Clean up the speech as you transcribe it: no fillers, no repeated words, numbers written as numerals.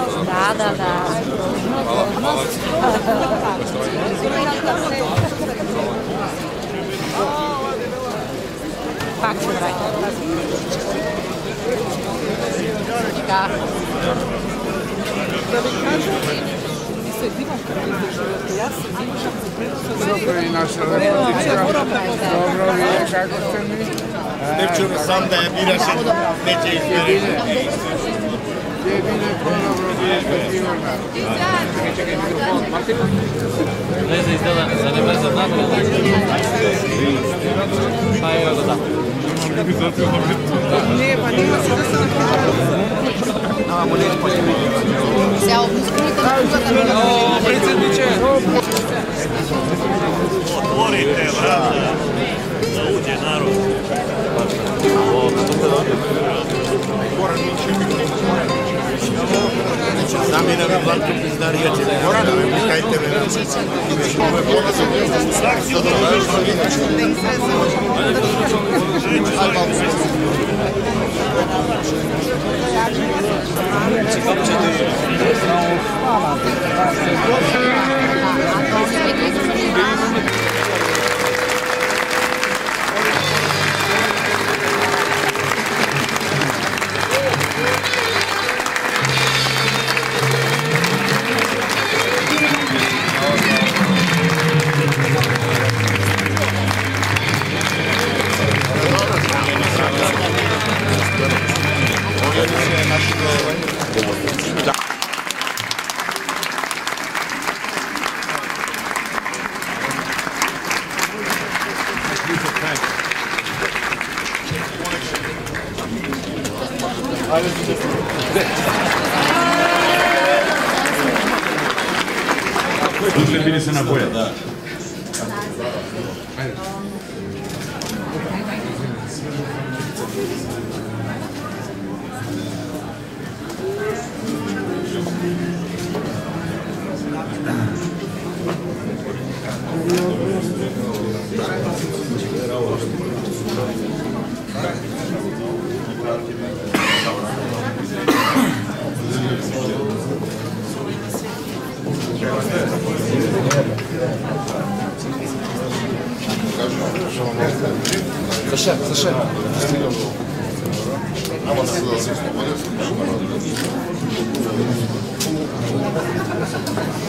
Da. Pak se vraća. Da vi kažem, mi se divom kako izdržujete. Ja se divom kako se prenosa. Dobro i naša lepotica. Dobro, vidje kako ste mi. Nepčun sam da je biraše neće izbjeriti. Jedine dobro bijete Ivana. Leze izgleda, za ne leze znamo. Pa evo da da. Ne, pa nima se da se se opustite. O, predsjedniče! Otvorite vrata da uđe narod. Zamjena mi Vlatko Pizdarija će ne mora da me puštajte me na čeće. Svaki Bili se na boja, da. За шеф.